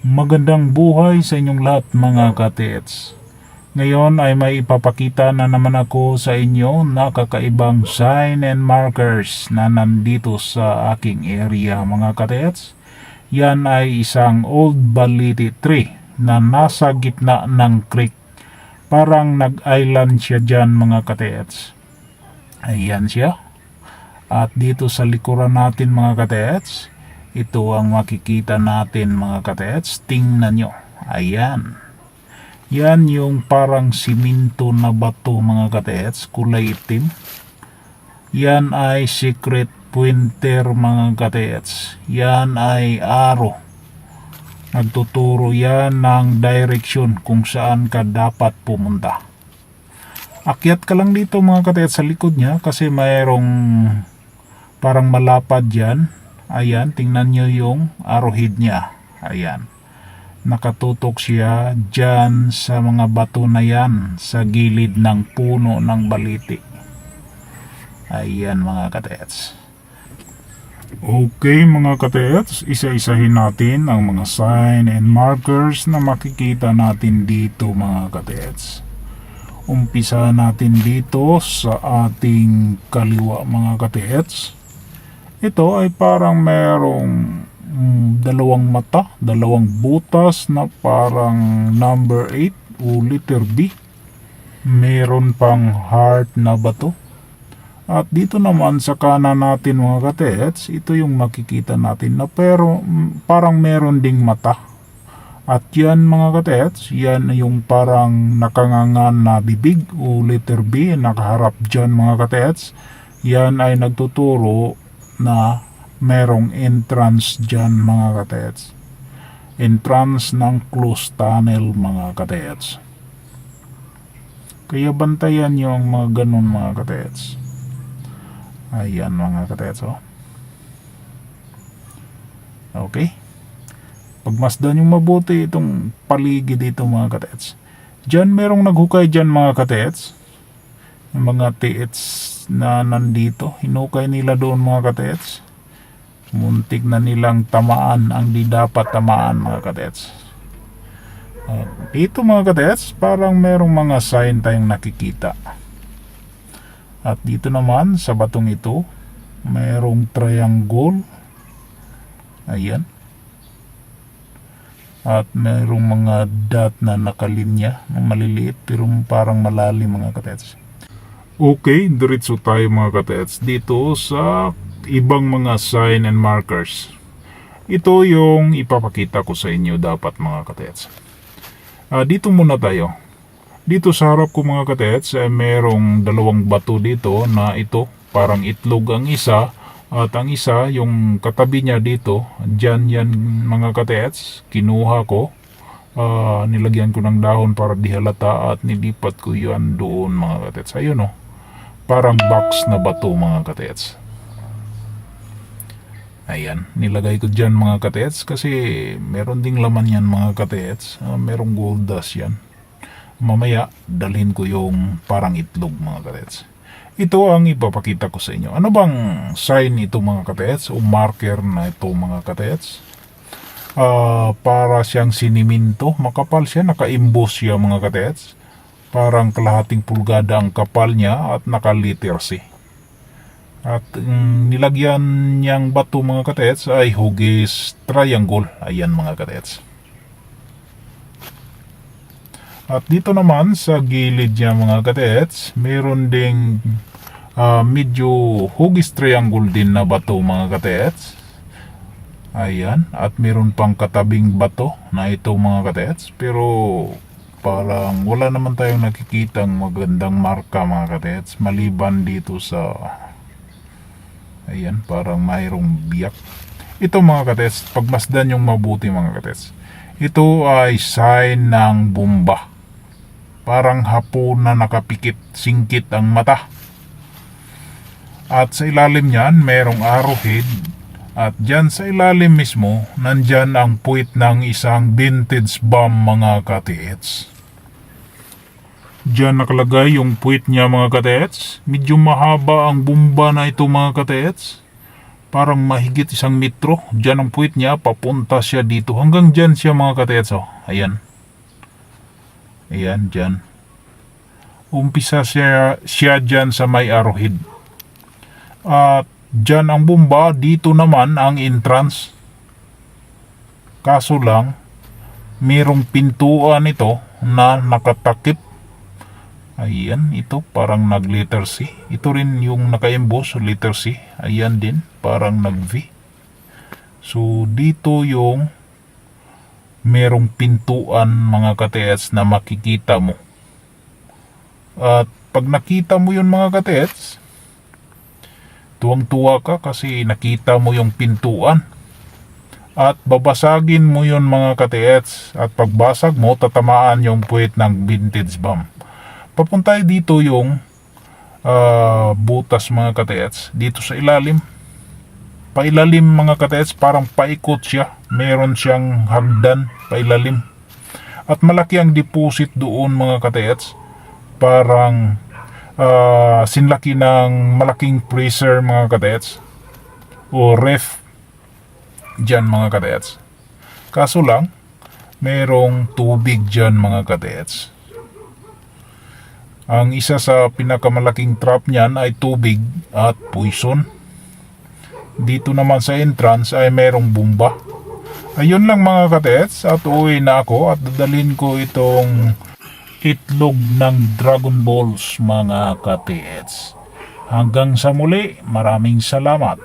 Magandang buhay sa inyong lahat mga katets. Ngayon ay may ipapakita na naman ako sa inyo na kakaibang sign and markers na nandito sa aking area mga katets. Yan ay isang old baliti tree na nasa gitna ng creek. Parang nag-island siya dyan mga katets. Ayan siya. At dito sa likuran natin mga katets, ito ang makikita natin mga katets. Tingnan nyo. Ayan. Yan yung parang siminto na bato mga katets. Kulay itim. Yan ay secret pointer mga katets. Yan ay arrow. Nagtuturo yan ng direction kung saan ka dapat pumunta. Akyat ka lang dito mga katets sa likod niya kasi mayroong parang malapad yan. Ayan, tingnan nyo yung arrowhead niya. Ayan. Nakatutok siya dyan sa mga bato na yan sa gilid ng puno ng baliti. Ayan mga katets. Okay mga katets, isa-isahin natin ang mga sign and markers na makikita natin dito mga katets. Umpisa natin dito sa ating kaliwa mga katets. Ito ay parang merong dalawang mata, dalawang butas na parang number 8 o letter B. Meron pang heart na bato. At dito naman sa kanan natin mga katets, ito yung makikita natin na pero parang meron ding mata. At yan mga katets, yan yung parang nakangangan na bibig o letter B, nakaharap dyan mga katets. Yan ay nagtuturo na merong entrance dyan mga katets. Entrance ng closed tunnel mga katets. Kaya bantayan yung mga ganun mga katets. Ayan mga katets oh. Okay. Pagmasdan yung mabuti itong paligid dito mga katets. Dyan merong naghukay dyan mga katets. Yung mga tiits na nandito, hinukay nila doon mga katets. Muntik na nilang tamaan ang di dapat tamaan mga katets. Dito mga katets, parang merong mga sign tayong nakikita. At dito naman sa batong ito, merong triangle. Ayan. At merong mga dot na nakalinya, maliliit pero parang malalim mga katets. Okay, diretso tayo mga katets dito sa ibang mga sign and markers. Ito yung ipapakita ko sa inyo dapat mga katets. Dito muna tayo. Dito sa harap ko mga katets ay merong dalawang bato dito na ito parang itlog ang isa at ang isa yung katabi niya dito. Dyan yan mga katets. Kinuha ko. Nilagyan ko ng dahon para di halata at nilipat ko yan doon mga katets. Ayun oh. Parang box na bato mga katets. Ayan, nilagay ko dyan mga katets kasi meron ding laman yan mga katets. Merong gold dust yan. Mamaya dalhin ko yung parang itlog mga katets. Ito ang ipapakita ko sa inyo. Ano bang sign ito mga katets o marker na ito mga katets? Para siyang siniminto. Makapal siya, naka-emboss siya mga katets. Parang kalahating pulgada ang kapal niya at naka-letter C. At nilagyan niyang bato mga katets ay hugis triangle. Ayan mga katets. At dito naman sa gilid niya mga katets, meron ding medyo hugis triangle din na bato mga katets. Ayan. At meron pang katabing bato na ito mga katets. Pero parang wala naman tayong nakikitang magandang marka mga katets. Maliban dito sa ayan, parang mayroong biyak. Ito mga katets, pagmasdan yung mabuti mga katets. Ito ay sign ng bomba. Parang hapon na nakapikit, singkit ang mata. At sa ilalim niyan, merong arrowhead. At dyan sa ilalim mismo, nandyan ang puwit ng isang vintage bomb mga katets. Dyan nakalagay yung puwit niya mga katets. Medyo mahaba ang bomba na ito mga katets. Parang mahigit 1 metro. Diyan ang puwit niya, papunta siya dito. Hanggang dyan siya mga katets. Oh. Ayan. Ayan, dyan. Umpisa siya dyan sa may arrowhead. At dyan ang bomba, dito naman ang entrance. Kaso lang, merong pintuan ito na nakatakip. Ayan, ito parang nag-letter C. Ito rin yung naka-emboss, letter C. Ayan din, parang nag-V. So, dito yung merong pintuan mga katets na makikita mo. At pag nakita mo yun mga katets, tuwang-tuwa ka kasi nakita mo yung pintuan. At babasagin mo yun mga katets. At pagbasag mo, tatamaan yung puwit ng vintage bomb. Papunta dito yung butas mga katets. Dito sa ilalim. Pailalim mga katets, parang paikot siya. Meron siyang hagdan pailalim. At malaki ang deposit doon mga katets. Parang sinlaki ng malaking freezer mga katets. O ref. Diyan mga katets. Kaso lang, merong tubig dyan mga katets. Ang isa sa pinakamalaking trap niyan ay tubig at poison. Dito naman sa entrance ay merong bomba. Ayun lang mga katets, at uwi na ako at dadalhin ko itong itlog ng Dragon Balls mga katets. Hanggang sa muli, maraming salamat.